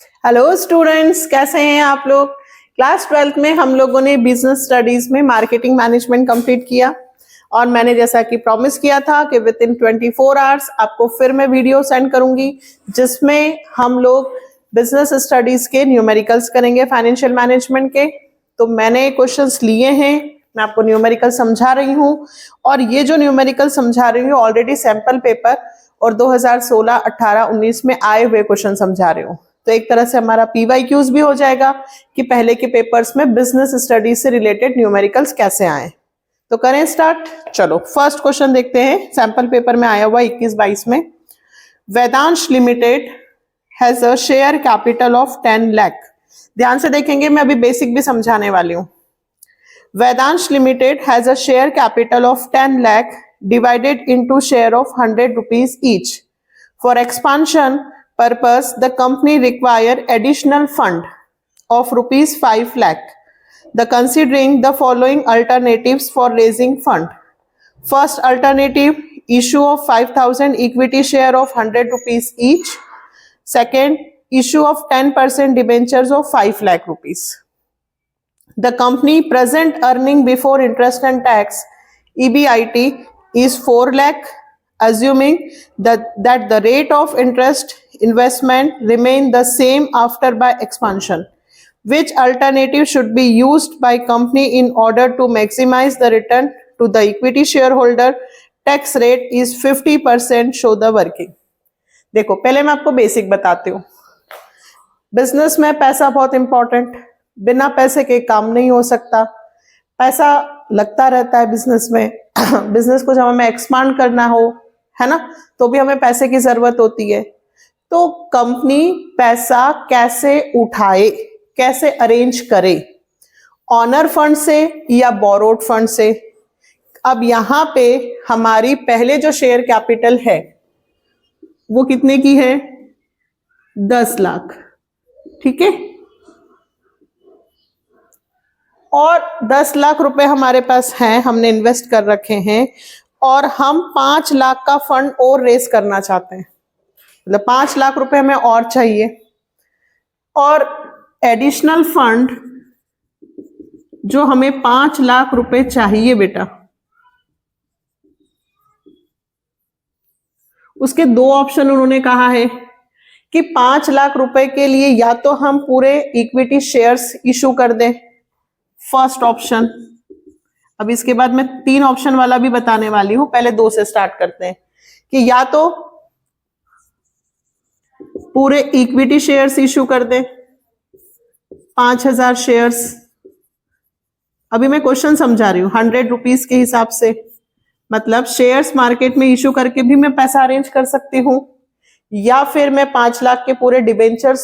Hello students, कैसे हैं आप लोग। क्लास 12th में हम लोगों ने बिजनेस स्टडीज में मार्केटिंग मैनेजमेंट कंप्लीट किया और मैंने जैसा कि प्रॉमिस किया था कि विद इन 24 आवर्स आपको फिर मैं वीडियो सेंड करूंगी जिसमें हम लोग बिजनेस स्टडीज के न्यूमेरिकल्स करेंगे, फाइनेंशियल मैनेजमेंट के। तो मैंने क्वेश्चंस लिए हैं, मैं आपको न्यूमेरिकल समझा रही हूँ और ये जो न्यूमेरिकल समझा रही हूँ ऑलरेडी सैंपल पेपर और 2016, 18, 19 में आए हुए क्वेश्चन समझा रही हूँ। तो एक तरह से हमारा पीवाईक्यूज भी हो जाएगा कि पहले के पेपर्स में बिजनेस स्टडीज से रिलेटेड न्यूमेरिकल्स कैसे आए। तो करें स्टार्ट। चलो फर्स्ट क्वेश्चन देखते हैं, सैंपल पेपर में आया हुआ 21-22 में। Vedansh limited has a share capital of 10 lakh. ध्यान से देखेंगे, मैं अभी बेसिक भी समझाने वाली हूँ। Vedansh Limited has a share capital of 10 lakh divided into share of 100 rupees each. For expansion purpose, the company require additional fund of rupees 5 lakh. The considering the following alternatives for raising fund. First alternative, issue of 5,000 equity share of 100 rupees each. Second, issue of 10% debentures of 5 lakh rupees. The company present earning before interest and tax EBIT is 4 lakh, assuming that the rate of interest investment remain the same after by expansion. Which alternative should be used by company in order to maximize the return to the equity shareholder? Tax rate is 50%. Show the working. देखो पहले मैं आपको basic बताती हूँ। Business में पैसा बहुत important, बिना पैसे के काम नहीं हो सकता। पैसा लगता रहता है बिजनेस में। बिजनेस को जब हमें एक्सपांड करना हो, है ना, तो भी हमें पैसे की जरूरत होती है। तो कंपनी पैसा कैसे उठाए, कैसे अरेंज करे, ऑनर फंड से या बोरोड फंड से। अब यहां पे हमारी पहले जो शेयर कैपिटल है वो कितने की है, 10 लाख, ठीक है। और 10 लाख रुपए हमारे पास हैं, हमने इन्वेस्ट कर रखे हैं और हम 5 लाख का फंड और रेस करना चाहते हैं, मतलब 5 लाख रुपए हमें और चाहिए। और एडिशनल फंड जो हमें 5 लाख रुपए चाहिए बेटा, उसके दो ऑप्शन उन्होंने कहा है कि 5 लाख रुपए के लिए या तो हम पूरे इक्विटी शेयर्स इशू कर दें, फर्स्ट ऑप्शन। अब इसके बाद मैं 3 ऑप्शन वाला भी बताने वाली हूं, पहले 2 से स्टार्ट करते हैं कि या तो पूरे इक्विटी शेयर्स इशू कर दें 5,000 शेयर्स। अभी मैं क्वेश्चन समझा रही हूं, 100 रुपीज के हिसाब से, मतलब शेयर्स मार्केट में इशू करके भी मैं पैसा अरेंज कर सकती हूं, या फिर मैं 5 लाख के पूरे डिबेंचर्स,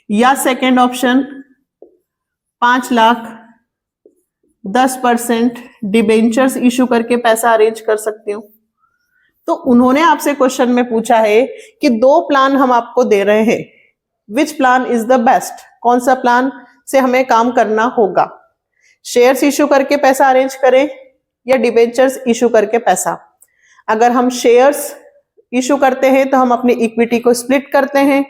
या second option 5 lakh 10% debentures issue करके पैसा अरेंज कर सकती हूं। तो उन्होंने आपसे क्वेश्चन में पूछा है कि 2 प्लान हम आपको दे रहे हैं, विच प्लान इज द बेस्ट, कौन सा प्लान से हमें काम करना होगा, शेयर्स इशू करके पैसा अरेंज करें या डिबेंचर्स इशू करके पैसा। अगर हम शेयर्स इशू करते हैं तो हम अपनी इक्विटी को स्प्लिट करते हैं,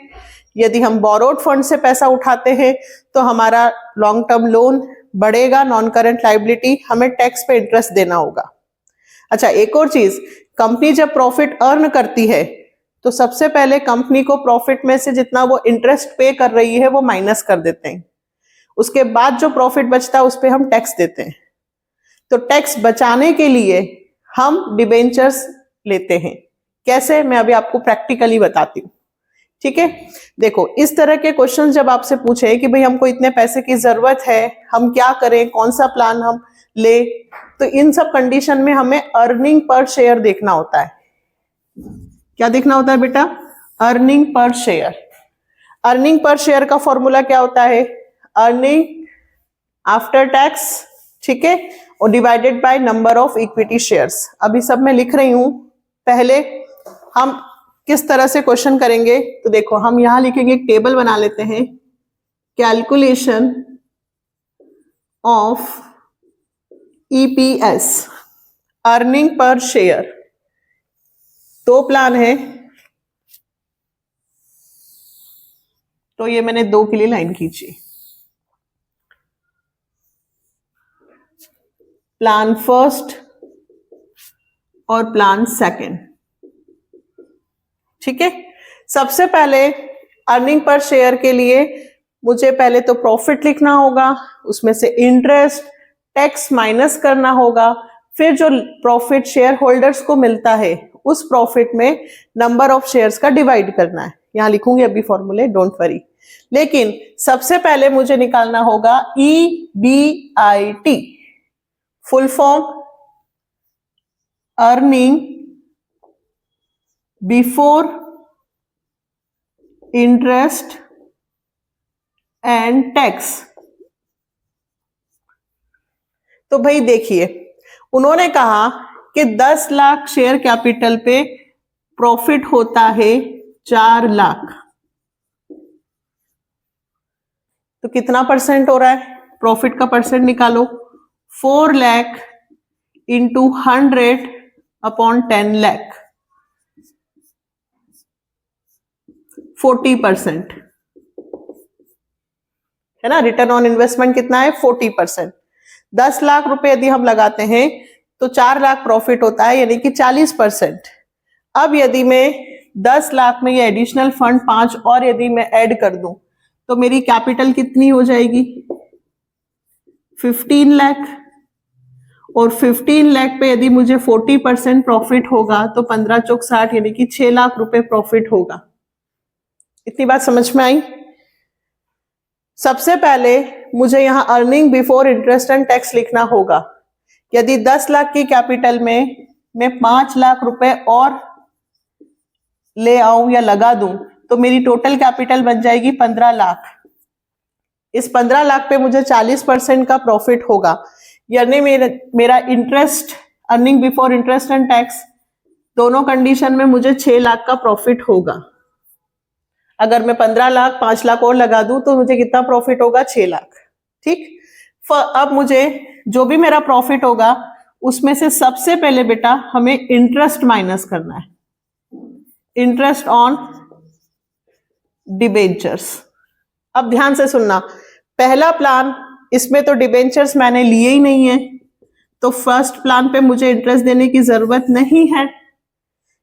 यदि हम बोरोड फंड से पैसा उठाते हैं तो हमारा लॉन्ग टर्म लोन बढ़ेगा, नॉन करंट लायबिलिटी, हमें टैक्स पे इंटरेस्ट देना होगा। अच्छा, एक और चीज, कंपनी जब प्रॉफिट अर्न करती है तो सबसे पहले कंपनी को प्रॉफिट में से जितना वो इंटरेस्ट पे कर रही है वो माइनस कर देते हैं, उसके बाद जो प्रॉफिट बचता है उस पर हम टैक्स देते हैं। तो टैक्स बचाने के लिए हम डिबेंचर्स लेते हैं। कैसे, मैं अभी आपको प्रैक्टिकली बताती हूँ, ठीक है। देखो इस तरह के क्वेश्चन जब आपसे पूछे कि भाई हमको इतने पैसे की जरूरत है, हम क्या करें, कौन सा प्लान हम ले, तो इन सब कंडीशन में हमें अर्निंग पर शेयर देखना होता है। क्या देखना होता है बेटा, earning per share. Earning per share का फॉर्मूला क्या होता है, अर्निंग आफ्टर टैक्स, ठीक है, और divided by number of equity shares. अभी सब मैं लिख रही हूं, पहले हम किस तरह से क्वेश्चन करेंगे तो देखो हम यहां लिखेंगे, एक टेबल बना लेते हैं, calculation of EPS, earning per share. 2 plan है, तो ये मैंने 2 के लिए लाइन खींची। प्लान फर्स्ट और प्लान सेकंड, ठीक है। सबसे पहले अर्निंग पर शेयर के लिए मुझे पहले तो प्रॉफिट लिखना होगा, उसमें से इंटरेस्ट टैक्स माइनस करना होगा, फिर जो प्रॉफिट शेयर होल्डर्स को मिलता है उस प्रॉफिट में नंबर ऑफ शेयर्स का डिवाइड करना है। यहां लिखूंगी अभी फॉर्मूले, डोंट वरी। लेकिन सबसे पहले मुझे निकालना होगा EBIT, full form earning before interest and tax. तो भाई देखिए, उन्होंने कहा कि 10 लाख शेयर कैपिटल पे प्रॉफिट होता है 4 लाख, तो कितना परसेंट हो रहा है? प्रॉफिट का परसेंट निकालो। 4 लाख इंटू 100 अपॉन 10 लाख, 40% है ना। रिटर्न ऑन इन्वेस्टमेंट कितना है? 40%। 10 लाख रुपए यदि हम लगाते हैं तो 4 लाख प्रॉफिट होता है, यानी कि 40%। अब यदि मैं 10 लाख में ये एडिशनल फंड 5 और यदि मैं ऐड कर दूं तो मेरी कैपिटल कितनी हो जाएगी? 15 लाख। और 15 लाख पे यदि मुझे 40% प्रॉफिट होगा तो 15 चौक 60, यानी कि 6 लाख रुपए प्रॉफिट होगा। इतनी बात समझ में आई? सबसे पहले मुझे यहां earning before interest and tax लिखना होगा। यदि 10 लाख की कैपिटल में मैं 5 लाख रुपए और ले आऊं या लगा दूं तो मेरी टोटल कैपिटल बन जाएगी 15 लाख। इस 15 लाख पे मुझे 40% का प्रॉफिट होगा, यानी मेरा interest, earning before interest and tax, दोनों कंडीशन में मुझे 6 लाख का प्रॉफिट होगा। अगर मैं 15 लाख 5 लाख और लगा दूं तो मुझे कितना प्रॉफिट होगा? 6 लाख। ठीक। अब मुझे जो भी मेरा प्रॉफिट होगा उसमें से सबसे पहले बेटा हमें इंटरेस्ट माइनस करना है, इंटरेस्ट ऑन डिबेंचर्स। अब ध्यान से सुनना, पहला प्लान, इसमें तो डिबेंचर्स मैंने लिए ही नहीं है, तो फर्स्ट प्लान पे मुझे इंटरेस्ट देने की जरूरत नहीं है।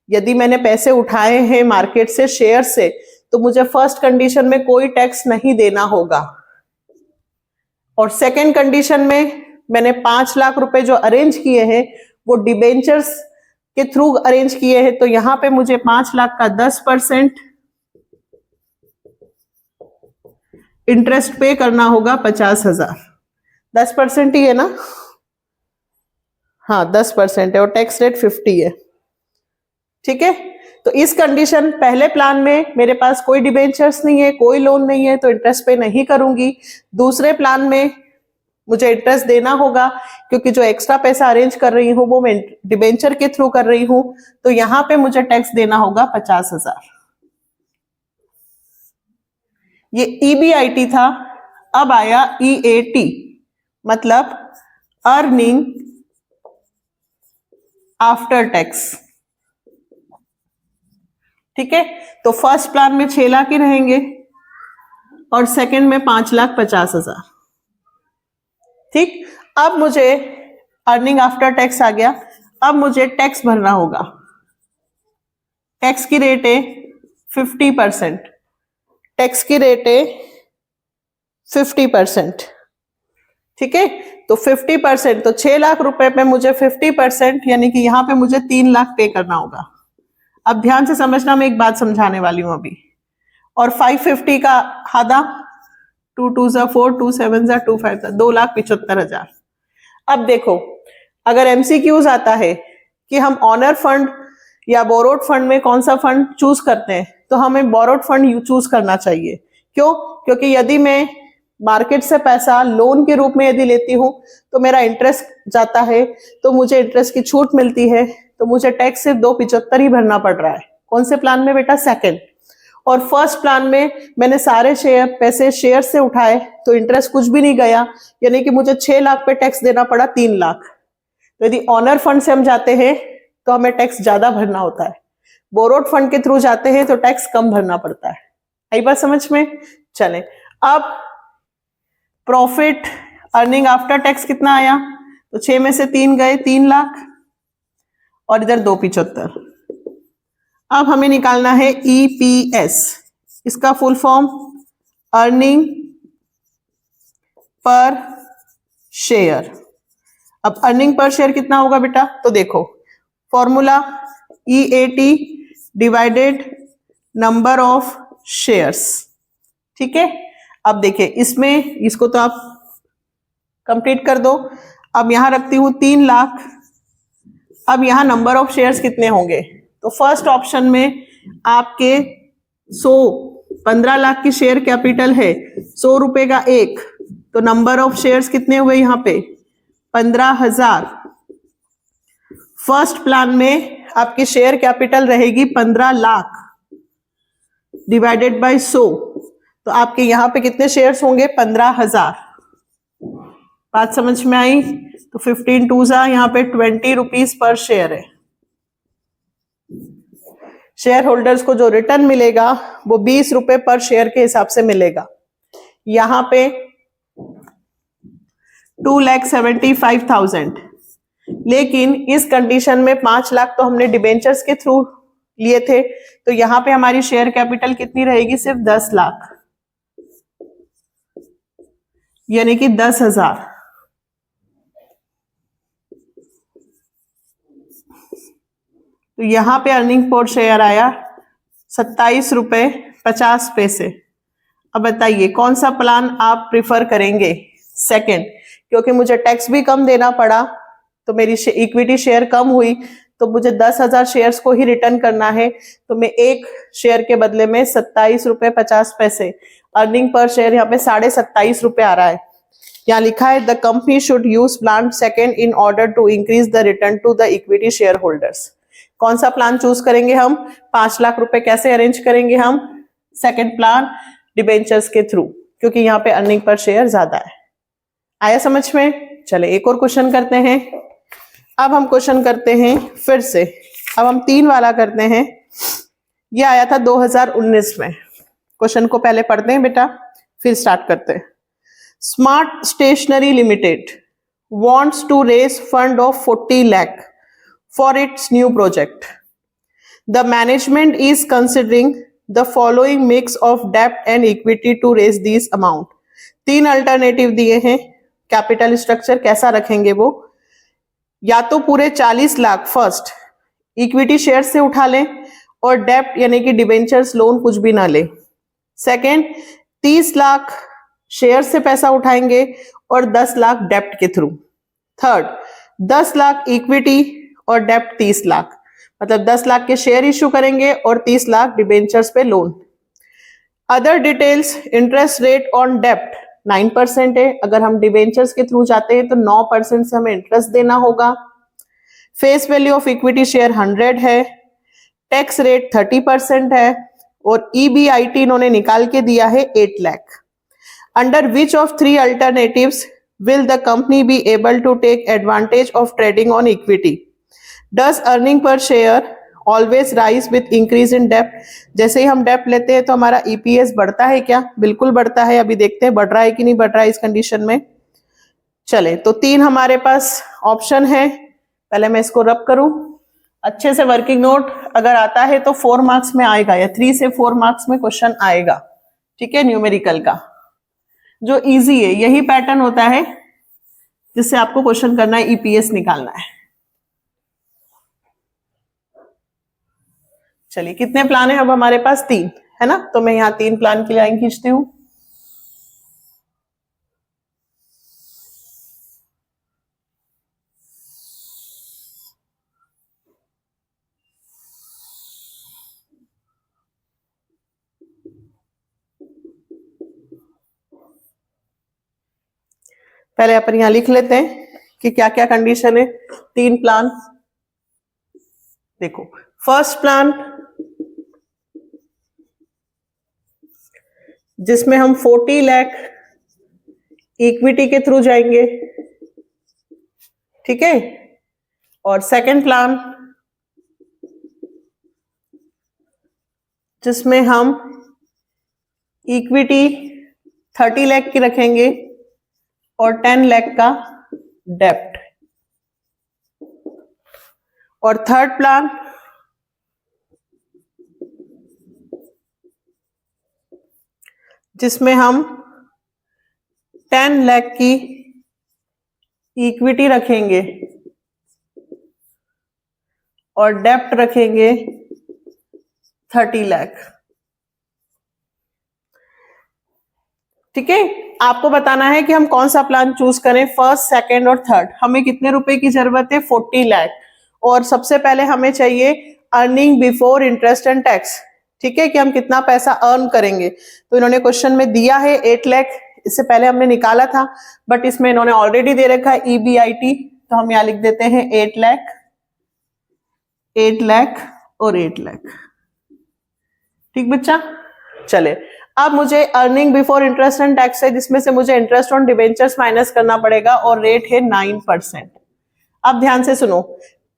यदि मैंने पैसे उठाए हैं मार्केट से, शेयर से, तो मुझे फर्स्ट कंडीशन में कोई टैक्स नहीं देना होगा। और सेकंड कंडीशन में मैंने 5 लाख रुपए जो अरेंज किए हैं वो डिबेंचर्स के थ्रू अरेंज किए हैं, तो यहां पे मुझे 5 लाख का 10% इंटरेस्ट पे करना होगा 50,000। 10% ही है ना? हाँ 10% है और टैक्स रेट 50 है। ठीक है, तो इस कंडीशन, पहले प्लान में मेरे पास कोई डिबेंचर्स नहीं है, कोई लोन नहीं है, तो इंटरेस्ट पे नहीं करूंगी। दूसरे प्लान में मुझे इंटरेस्ट देना होगा क्योंकि जो एक्स्ट्रा पैसा अरेंज कर रही हूं वो मैं डिबेंचर के थ्रू कर रही हूं, तो यहां पे मुझे टैक्स देना होगा 50,000। ये EBIT था। अब आया EAT, मतलब अर्निंग आफ्टर टैक्स। ठीक है, तो फर्स्ट प्लान में 6 लाख ही रहेंगे और सेकंड में 5,50,000। ठीक, अब मुझे अर्निंग आफ्टर टैक्स आ गया। अब मुझे टैक्स भरना होगा। टैक्स की रेट है 50%। टैक्स की रेट है 50%। ठीक है, तो 50%, तो 6 लाख रुपए पे मुझे 50%, यानी कि यहां पे मुझे 3 लाख पे करना होगा। अब ध्यान से समझना, मैं एक बात समझाने वाली हूं अभी। और 550 का आधा, 2 2 जा 4, 2 7 जा 2 5 जा 2,75,000। अब देखो, अगर MCQs आता है कि हम ऑनर फंड या बोरोड फंड में कौन सा फंड चूज करते हैं, तो हमें बोरोड फंड चूज करना चाहिए। क्यों? क्योंकि यदि मैं मार्केट से पैसा लोन के रूप में यदि लेती हूं तो मेरा इंटरेस्ट जाता है, तो मुझे इंटरेस्ट की छूट मिलती है, तो मुझे टैक्स सिर्फ 275 ही भरना पड़ रहा है। कौन से प्लान में बेटा? सेकंड। और फर्स्ट प्लान में मैंने सारे पैसे शेयर से उठाए तो इंटरेस्ट कुछ भी नहीं गया, यानी कि मुझे 6 लाख पे टैक्स देना पड़ा 3 लाख। तो यदि ऑनर फंड से हम जाते हैं तो हमें टैक्स ज्यादा भरना होता है, बोरोड फंड के थ्रू जाते हैं तो टैक्स कम भरना पड़ता है। आई बात समझ में? चले अब प्रॉफिट अर्निंग आफ्टर टैक्स कितना आया, तो 6 में से 3 गए, 3 लाख, और इधर 275। अब हमें निकालना है ईपीएस, इसका full form earning per share. अब अर्निंग पर शेयर कितना होगा बेटा, तो देखो formula EAT divided number of shares, ठीक है। अब देखिए इसमें इसको तो आप कंप्लीट कर दो। अब यहां रखती हूं 3 लाख। अब यहां नंबर ऑफ शेयर्स कितने होंगे, तो फर्स्ट ऑप्शन में आपके 15 लाख की शेयर कैपिटल है, 100 रुपए का एक, तो नंबर ऑफ शेयर्स कितने हुए यहाँ पे 15,000। फर्स्ट प्लान में आपकी शेयर कैपिटल रहेगी 15 लाख डिवाइडेड बाय 100, तो आपके यहां पे कितने शेयर्स होंगे 15,000। बात समझ में आई? तो 15 2 यहाँ पे 20 रुपीज पर शेयर है। शेयर होल्डर्स को जो रिटर्न मिलेगा वो 20 रुपए पर शेयर के हिसाब से मिलेगा। यहां पे 2,75,000, लेकिन इस कंडीशन में 5 लाख तो हमने डिबेंचर्स के थ्रू लिए थे, तो यहां पे हमारी शेयर कैपिटल कितनी रहेगी, सिर्फ 10 लाख, यानी कि 10,000। तो यहां पे अर्निंग पर शेयर आया 27 रुपए 50 पैसे। अब बताइए कौन सा प्लान आप प्रिफर करेंगे? सेकंड, क्योंकि मुझे टैक्स भी कम देना पड़ा, तो मेरी इक्विटी शेयर कम हुई, तो मुझे 10,000 शेयर्स को ही रिटर्न करना है, तो मैं एक शेयर के बदले में 27 रुपए 50 पैसे, अर्निंग पर शेयर यहाँ पे 27.5 रुपए आ रहा है। यहाँ लिखा है the company should use plan second in order to increase the return to the equity share holders. कौन सा प्लान चूज करेंगे हम? 5 लाख रुपए कैसे अरेंज करेंगे हम? सेकेंड प्लान डिबेंचर्स के थ्रू, क्योंकि यहाँ पे अर्निंग पर शेयर ज्यादा है। आया समझ में? चले एक और क्वेश्चन करते हैं। अब हम क्वेश्चन करते हैं फिर से, अब हम 3 वाला करते हैं। ये आया था 2019 में। क्वेश्चन को पहले पढ़ते हैं बेटा, फिर स्टार्ट करते हैं। Smart stationery limited wants to raise fund of 40 lakh for its new project. The management is considering the following mix of debt and equity to raise this amount. 3 alternative दिए हैं। कैपिटल स्ट्रक्चर कैसा रखेंगे वो? या तो पूरे 40 lakh first equity share से उठा लें और डेप्ट यानी कि डिबेंचर्स लोन कुछ भी ना ले। सेकेंड, 30 लाख शेयर से पैसा उठाएंगे और 10 लाख डेप्ट के थ्रू। थर्ड, 10 लाख इक्विटी और डेप्ट 30 लाख, मतलब 10 लाख के शेयर इश्यू करेंगे और 30 लाख डिबेंचर्स पे loan. Other details, interest rate on डेप्ट 9% है, अगर हम डिबेंचर्स के थ्रू जाते हैं तो 9% से हमें इंटरेस्ट देना होगा। Face value of equity share 100 है, टैक्स रेट 30% है, और EBIT इन्होंने निकाल के दिया है 8 lakh. Under which of 3 alternatives will the company be able to take advantage of trading on equity? Does earning per share always rise with increase in debt? जैसे ही हम डेप्ट लेते हैं तो हमारा EPS बढ़ता है क्या? बिल्कुल बढ़ता है। अभी देखते हैं बढ़ रहा है कि नहीं बढ़ रहा है इस कंडीशन में। चले तो 3 हमारे पास ऑप्शन है। पहले मैं इसको रब करूं अच्छे से। वर्किंग नोट अगर आता है तो 4 मार्क्स में आएगा, या 3 से 4 मार्क्स में क्वेश्चन आएगा, ठीक है, न्यूमेरिकल का जो इजी है। यही पैटर्न होता है जिससे आपको क्वेश्चन करना है, EPS निकालना है। चलिए कितने प्लान है अब हमारे पास? 3 है ना, तो मैं यहां 3 प्लान की लाइन खींचती हूं। पहले अपन यहां लिख लेते हैं कि क्या क्या कंडीशन है। 3 प्लान देखो। फर्स्ट प्लान जिसमें हम 40 लाख इक्विटी के थ्रू जाएंगे, ठीक है, और सेकंड प्लान जिसमें हम इक्विटी 30 लाख की रखेंगे और 10 लाख का डेप्ट। और थर्ड प्लान जिसमें हम 10 लाख की इक्विटी रखेंगे और डेप्ट रखेंगे 30 लाख। ठीक है, आपको बताना है कि हम कौन सा प्लान चूज करें, फर्स्ट, सेकंड और थर्ड। हमें कितने रुपए की जरूरत है, 40 लाख। और सबसे पहले हमें चाहिए earning before interest and tax. ठीक है, कि हम कितना पैसा अर्न करेंगे। तो इन्होंने क्वेश्चन में दिया है 8 लाख, इससे पहले हमने निकाला था, बट इसमें इन्होंने ऑलरेडी दे रखा है EBIT, तो हम यहां लिख देते हैं 8 लाख, 8 लाख और 8 लाख। ठीक बच्चा, चले अब मुझे earning before interest and tax है, जिसमें से मुझे इंटरेस्ट ऑन डिबेंचर्स माइनस करना पड़ेगा और रेट है 9%। अब ध्यान से सुनो,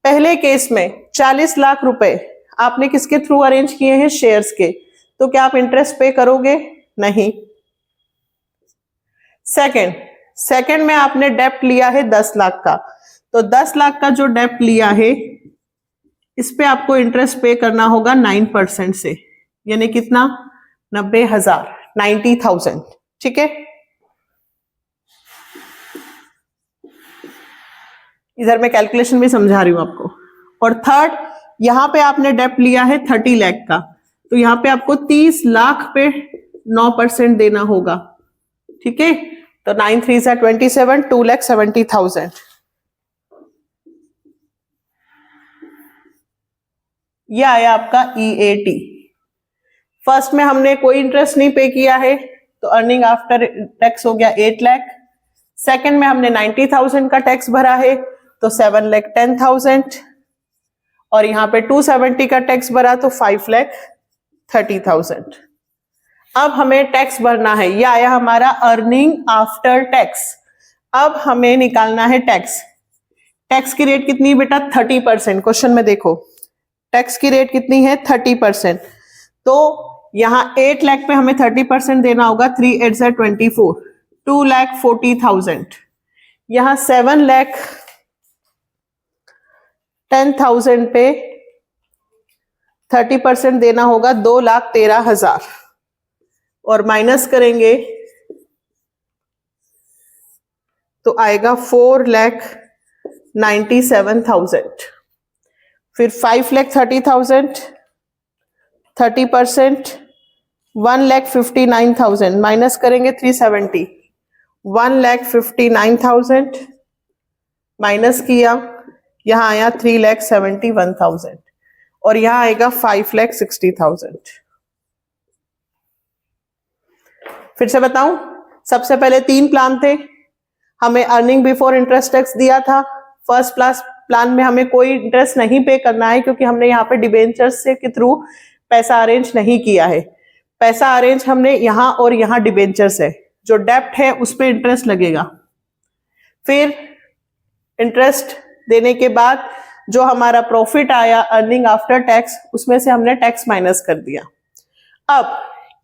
पहले केस में 40 लाख रुपए आपने किसके थ्रू अरेंज किए हैं, शेयर्स के, तो क्या आप इंटरेस्ट पे करोगे, नहीं। सेकंड में आपने डेप्ट लिया है 10 लाख का, तो 10 लाख का जो डेप्ट लिया है इस पे आपको इंटरेस्ट पे करना होगा 9% से, यानी कितना, 90,000, 90,000। ठीक है, इधर मैं कैलकुलेशन भी समझा रही हूं आपको। और थर्ड, यहां पे आपने डेप्ट लिया है 30 लाख का, तो यहां पे आपको 30 लाख पे 9% देना होगा। ठीक है, तो 9 3 से 27, 2,70,000। ये आया आपका EAT। फर्स्ट में हमने कोई इंटरेस्ट नहीं पे किया है, तो अर्निंग आफ्टर टैक्स हो गया 8 लाख। सेकंड में हमने 90,000 का टैक्स भरा है, तो 7,10,000। और यहां पे 270 का टैक्स भरा, तो 5,30,000। अब हमें टैक्स भरना है, यह आया हमारा अर्निंग आफ्टर टैक्स। अब हमें निकालना है टैक्स। टैक्स की रेट कितनी है बेटा, 30%। क्वेश्चन में देखो टैक्स की रेट कितनी है, 30%। तो यहां 8 लाख पे हमें 30% देना होगा, 3 8 से 24, 2,40,000। यहां 7,10,000 पे 30% देना होगा, 2,13,000। और माइनस करेंगे तो आएगा 4,97,000। फिर 5,30,000, 30%, 1,59,000, माइनस करेंगे 370, 1,59,000 माइनस किया, यहां आया 3,71,000 और यहां आएगा 5,60,000। फिर से बताऊं, सबसे पहले 3 प्लान थे, हमें अर्निंग बिफोर इंटरेस्ट टैक्स दिया था। फर्स्ट प्लान में हमें कोई इंटरेस्ट नहीं पे करना है, क्योंकि हमने यहाँ पे डिबेंचर्स से के थ्रू पैसा अरेंज नहीं किया है। पैसा अरेंज हमने यहाँ और यहाँ डिबेंचर से, जो डेप्ट है उस पर इंटरेस्ट लगेगा। फिर इंटरेस्ट देने के बाद जो हमारा प्रॉफिट आया अर्निंग आफ्टर टैक्स, उसमें से हमने टैक्स माइनस कर दिया। अब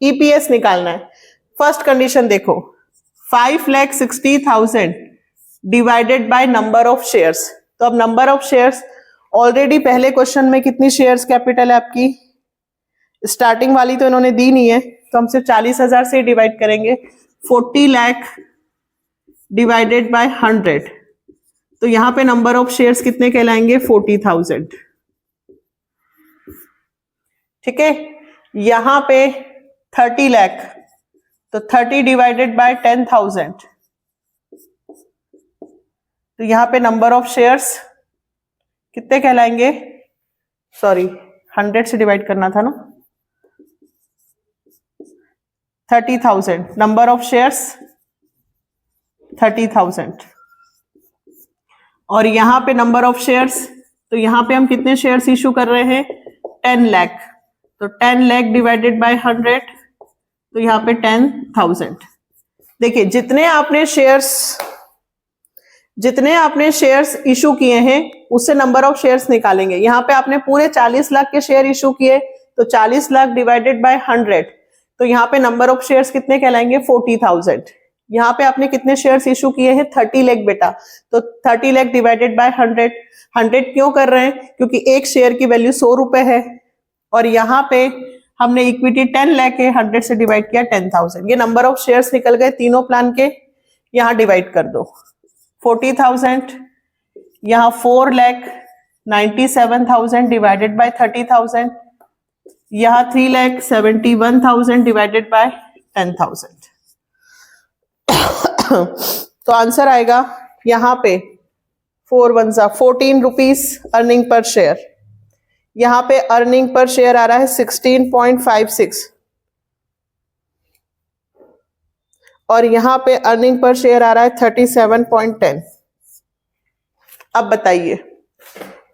EPS निकालना है। फर्स्ट कंडीशन देखो, 5,60,000 divided by number of shares. तो अब नंबर ऑफ शेयर्स, ऑलरेडी पहले क्वेश्चन में कितनी शेयर्स कैपिटल है आपकी, स्टार्टिंग वाली तो इन्होंने दी नहीं है, तो हम सिर्फ 40,000 से डिवाइड करेंगे। 40 लाख डिवाइडेड बाय 100, तो यहां पे नंबर ऑफ शेयर्स कितने कहलाएंगे, 40,000। ठीक है, यहां पे 30 लाख, तो 30 डिवाइडेड बाय 10,000, तो यहां पे नंबर ऑफ शेयर्स कितने कहलाएंगे, सॉरी 100 से डिवाइड करना था ना, 30,000, नंबर ऑफ शेयर्स 30,000। और यहां पे नंबर ऑफ शेयर्स, तो यहां पे हम कितने शेयर्स इशू कर रहे हैं, 10 लाख, तो 10 लाख डिवाइडेड बाय 100, तो यहां पे 10,000। देखिए जितने आपने शेयर्स इशू किए हैं उससे नंबर ऑफ शेयर्स निकालेंगे। यहां पे आपने पूरे 40 लाख के शेयर इशू किए, तो 40 लाख डिवाइडेड बाय 100, तो यहाँ पे नंबर ऑफ शेयर्स कितने कहलाएंगे 40,000। यहाँ पे आपने कितने शेयर्स इशू किए हैं 30 लाख बेटा, तो 30 लाख डिवाइडेड बाय 100। 100 क्यों कर रहे हैं, क्योंकि एक शेयर की वैल्यू 100 रुपए है, और यहाँ पे हमने इक्विटी 10 लाख है, 100 से डिवाइड किया 10,000। ये नंबर ऑफ शेयर्स निकल गए तीनों प्लान के, यहाँ डिवाइड कर दो 40,000, यहाँ 4,97,000 डिवाइडेड बाय 30,000, यहाँ 3,71,000 डिवाइडेड बाय 10,000। तो आंसर आएगा यहाँ पे 4 1 14 रुपीज अर्निंग पर शेयर। यहाँ पे अर्निंग पर शेयर आ रहा है 16.56, और यहाँ पे अर्निंग पर शेयर आ रहा है 37.10। अब बताइए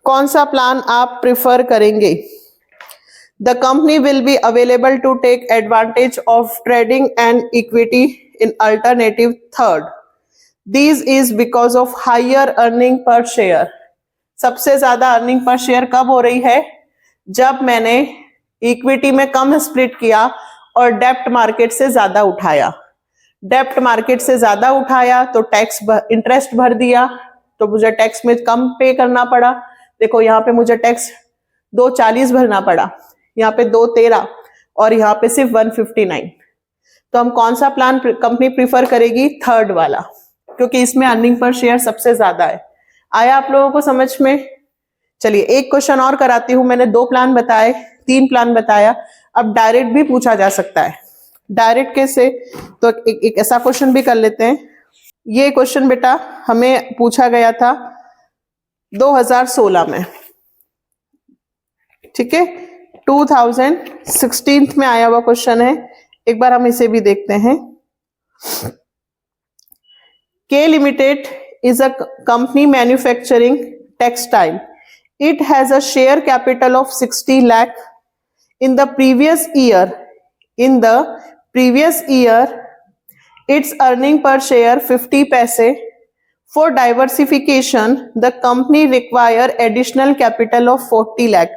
कौन सा प्लान आप प्रिफर करेंगे। The company will be available to take advantage of trading and equity in alternative third. This is because of higher earning per share. सबसे ज्यादा अर्निंग पर शेयर कब हो रही है, जब मैंने इक्विटी में कम स्प्लिट किया और डेप्ट मार्केट से ज्यादा उठाया। डेप्ट मार्केट से ज्यादा उठाया तो टैक्स इंटरेस्ट भर दिया, तो मुझे टैक्स में कम पे करना पड़ा। देखो यहाँ पे मुझे टैक्स 240 भरना पड़ा, यहाँ पे 213, और यहाँ पे सिर्फ 159। तो हम कौन सा प्लान कंपनी प्रीफर करेगी, थर्ड वाला, क्योंकि इसमें अर्निंग पर शेयर सबसे ज्यादा है। आया आप लोगों को समझ में। चलिए एक क्वेश्चन और कराती हूं, मैंने 2 प्लान बताए, 3 प्लान बताया, अब डायरेक्ट भी पूछा जा सकता है। डायरेक्ट कैसे, तो एक ऐसा क्वेश्चन भी कर लेते हैं। ये क्वेश्चन बेटा हमें पूछा गया था 2016 में, ठीक है, 2016 में आया हुआ क्वेश्चन है। एक बार हम इसे भी देखते हैं। K Limited is a company manufacturing textile. It has a share capital of 60 lakh. In the previous year, its earning per share 50 paise. For diversification, the company require additional capital of 40 lakh.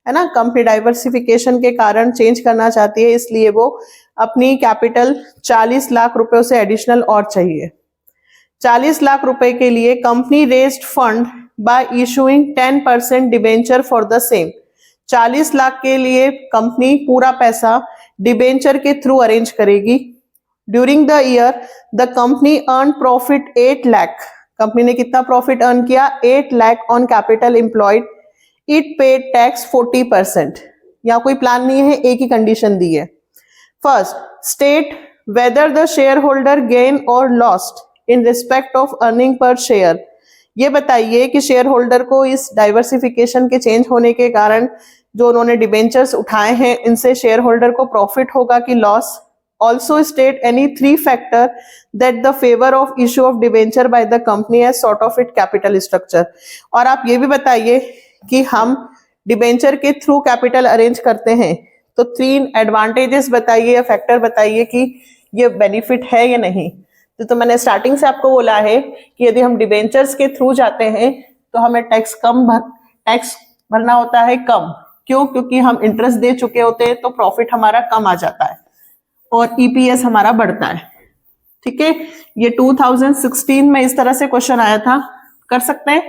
है ना, company diversification के कारण change करना चाहती है, इसलिए वो अपनी कैपिटल 40 लाख रुपए से एडिशनल और चाहिए। 40 लाख रुपए के लिए company raised fund bye issuing 10% debenture for the same. 40 lakh के लिए कंपनी पूरा पैसा डिबेंचर के थ्रू अरेंज करेगी। During the year the company earn profit 8 lakh. Company ने कितना प्रॉफिट अर्न किया, 8 lakh on capital employed. It paid tax 40%। यहाँ कोई प्लान नहीं है, एक ही कंडीशन दी है। First, state whether the share holder gain और lost in respect of earning per share. ये बताइए कि शेयर होल्डर को इस डाइवर्सिफिकेशन के चेंज होने के कारण जो उन्होंने डिबेंचर्स उठाए हैं, इनसे शेयर होल्डर को प्रॉफिट होगा कि loss. Also state any 3 factor that the favour of issue of debenture by the company as sort of it capital structure. और आप ये भी बताइए कि हम डिबेंचर के थ्रू कैपिटल अरेंज करते हैं, तो 3 एडवांटेजेस बताइए या फैक्टर बताइए कि ये बेनिफिट है या नहीं। तो मैंने स्टार्टिंग से आपको बोला है कि यदि हम डिबेंचर्स के थ्रू जाते हैं तो हमें टैक्स भरना होता है कम। क्यों, क्योंकि हम इंटरेस्ट दे चुके होते हैं, तो प्रॉफिट हमारा कम आ जाता है और ईपीएस हमारा बढ़ता है। ठीक है, ये 2016 में इस तरह से क्वेश्चन आया था, कर सकते हैं।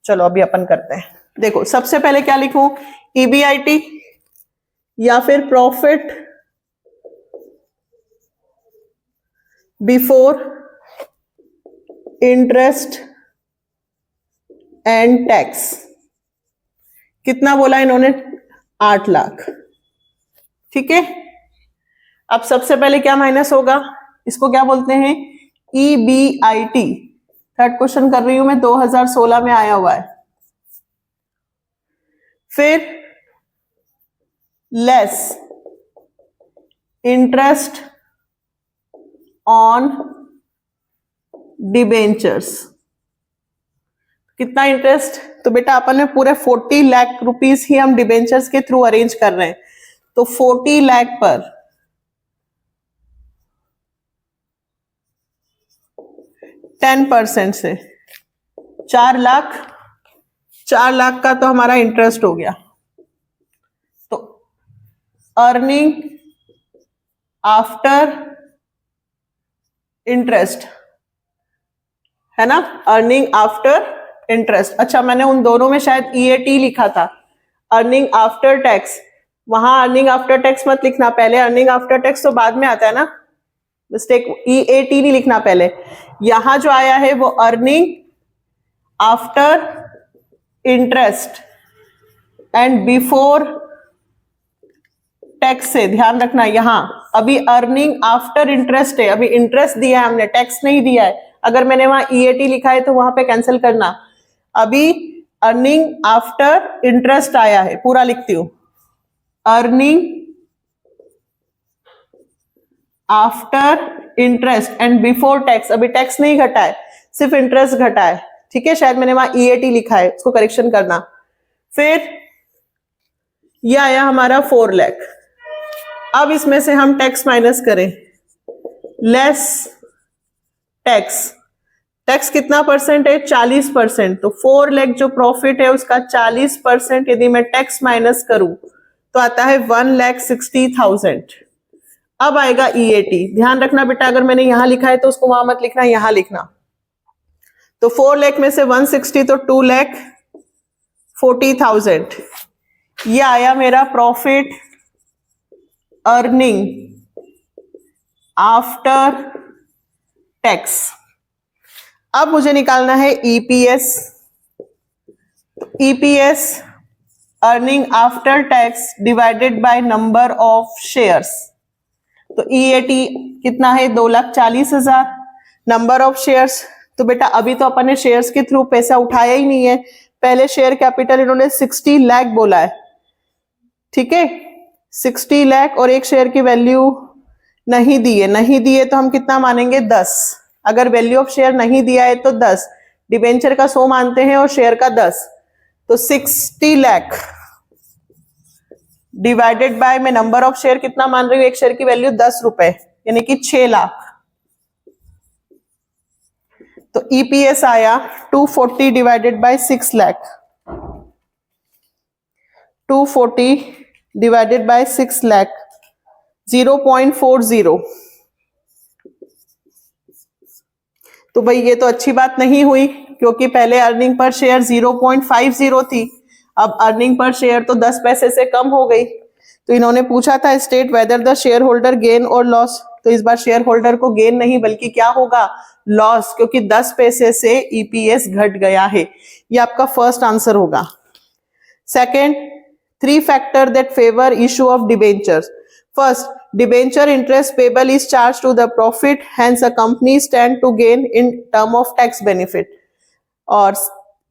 चलो अभी अपन करते हैं। देखो सबसे पहले क्या लिखूं, ईबीआईटी या फिर profit before interest and tax. कितना बोला इन्होंने, 8 लाख। ठीक है, अब सबसे पहले क्या माइनस होगा, इसको क्या बोलते हैं, ईबीआईटी। थर्ड क्वेश्चन कर रही हूं मैं, 2016 में आया हुआ है। फिर लेस इंटरेस्ट ऑन डिबेंचर्स। कितना इंटरेस्ट, तो बेटा अपन ने पूरे 40 लाख रुपीस ही हम डिबेंचर्स के थ्रू अरेंज कर रहे हैं, तो 40 लाख पर 10% से 4 लाख, 4 लाख का तो हमारा इंटरेस्ट हो गया। तो अर्निंग आफ्टर इंटरेस्ट, है ना, अर्निंग आफ्टर इंटरेस्ट। अच्छा, मैंने उन दोनों में शायद EAT लिखा था, अर्निंग आफ्टर टैक्स। वहां अर्निंग आफ्टर टैक्स मत लिखना, पहले अर्निंग आफ्टर टैक्स तो बाद में आता है ना, मिस्टेक, EAT नहीं लिखना पहले। यहां जो आया है वो earning after interest and before tax से, ध्यान रखना। यहां अभी अर्निंग आफ्टर इंटरेस्ट है, अभी इंटरेस्ट दिया है हमने, टैक्स नहीं दिया है। अगर मैंने वहां EAT लिखा है तो वहां पे कैंसिल करना। अभी अर्निंग आफ्टर इंटरेस्ट आया है, पूरा लिखती हूं, earning after interest and before tax. अभी टैक्स नहीं घटा है, सिर्फ इंटरेस्ट घटा है, ठीक है। शायद मैंने वहां EAT लिखा है, उसको करेक्शन करना। फिर ये आया हमारा 4 लाख। अब इसमें से हम टैक्स माइनस करें, लेस टैक्स। टैक्स कितना परसेंट है? 40%। तो 4 लाख जो प्रॉफिट है उसका 40% यदि मैं टैक्स माइनस करूं तो आता है 1,60,000। अब आएगा EAT। ध्यान रखना बेटा, अगर मैंने यहां लिखा है तो उसको वहां मत लिखना, यहां लिखना। तो 4 लाख में से 160 तो 2,40,000। ये आया मेरा प्रॉफिट अर्निंग आफ्टर टैक्स। अब मुझे निकालना है EPS। EPS earning after tax divided by number of shares. तो EAT कितना है? 2,40,000। नंबर ऑफ शेयर्स, तो बेटा अभी तो अपन ने शेयर्स के थ्रू पैसा उठाया ही नहीं है, पहले शेयर कैपिटल इन्होंने 60 लाख बोला है, ठीक है। 60 लाख और एक शेयर की वैल्यू नहीं दी है, नहीं दी है तो हम कितना मानेंगे? 10। अगर वैल्यू ऑफ शेयर नहीं दिया है तो 10, डिबेंचर का 100 मानते हैं और शेयर का 10, तो 60 लाख डिवाइडेड बाय में नंबर ऑफ शेयर कितना मान रही हूँ? एक शेयर की वैल्यू 10 रुपए, यानी कि 6 लाख। तो EPS आया 240 divided by 6 lakh. 240 divided by 6 lakh, 0.40। तो भाई ये तो अच्छी बात नहीं हुई, क्योंकि पहले अर्निंग पर शेयर 0.50 थी, अब अर्निंग पर शेयर तो 10 पैसे से कम हो गई। तो इन्होंने पूछा था state whether the share holder gain और लॉस, तो इस बार शेयर होल्डर को गेन नहीं बल्कि क्या होगा? लॉस, क्योंकि 10 पैसे से EPS घट गया है। ये आपका फर्स्ट आंसर होगा। Second, 3 factor that favour issue of debentures. First, debenture interest payable is charged to the profit, hence a company stand to gain in term of tax benefit. Or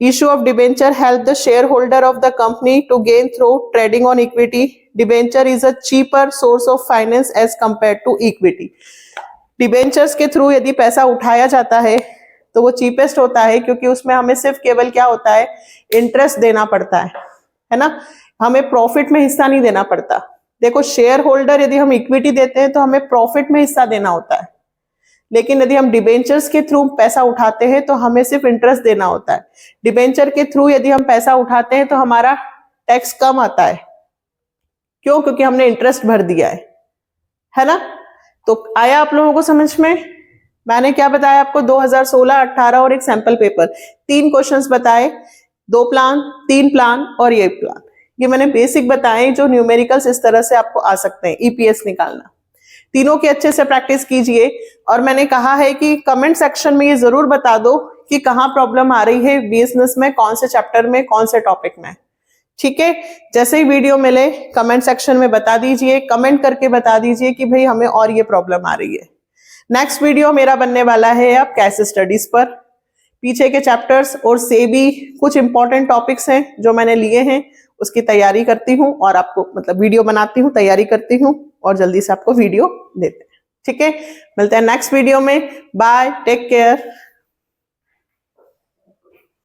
issue of debenture help the shareholder of the company to gain through trading on equity. Debenture is a cheaper source of finance as compared to equity. Debentures के through यदि पैसा उठाया जाता है तो वो cheapest होता है, क्योंकि उसमें हमें सिर्फ केवल क्या होता है? इंटरेस्ट देना पड़ता है ना, हमें प्रॉफिट में हिस्सा नहीं देना पड़ता। देखो, शेयर होल्डर यदि हम इक्विटी देते हैं तो हमें प्रॉफिट में हिस्सा देना होता है, लेकिन यदि हम डिबेंचर्स के थ्रू पैसा उठाते हैं तो हमें सिर्फ इंटरेस्ट देना होता है। डिबेंचर के थ्रू यदि हम पैसा उठाते हैं तो हमारा टैक्स कम आता है। क्यों? क्योंकि हमने इंटरेस्ट भर दिया है ना। तो आया आप लोगों को समझ में? मैंने क्या बताया आपको? 2016, 18 और एक सैंपल पेपर, 3 क्वेश्चंस बताए, 2 प्लान, 3 प्लान और ये प्लान। ये मैंने बेसिक बताए जो न्यूमेरिकल्स इस तरह से आपको आ सकते हैं EPS निकालना। तीनों की अच्छे से प्रैक्टिस कीजिए। और मैंने कहा है कि कमेंट सेक्शन में ये जरूर बता दो कि कहाँ प्रॉब्लम आ रही है बिजनेस में, कौन से चैप्टर में, कौन से टॉपिक में, ठीक है। जैसे ही वीडियो मिले कमेंट सेक्शन में बता दीजिए, कमेंट करके बता दीजिए कि भाई हमें और ये प्रॉब्लम आ रही है। नेक्स्ट वीडियो मेरा बनने वाला है अब कैश स्टडीज पर। पीछे के चैप्टर्स और से भी कुछ इंपॉर्टेंट टॉपिक्स हैं जो मैंने लिए हैं, उसकी तैयारी करती हूँ और आपको मतलब वीडियो बनाती हूँ, तैयारी करती हूँ और जल्दी से आपको वीडियो देते हैं, ठीक है। मिलते हैं नेक्स्ट वीडियो में। Bye, take care.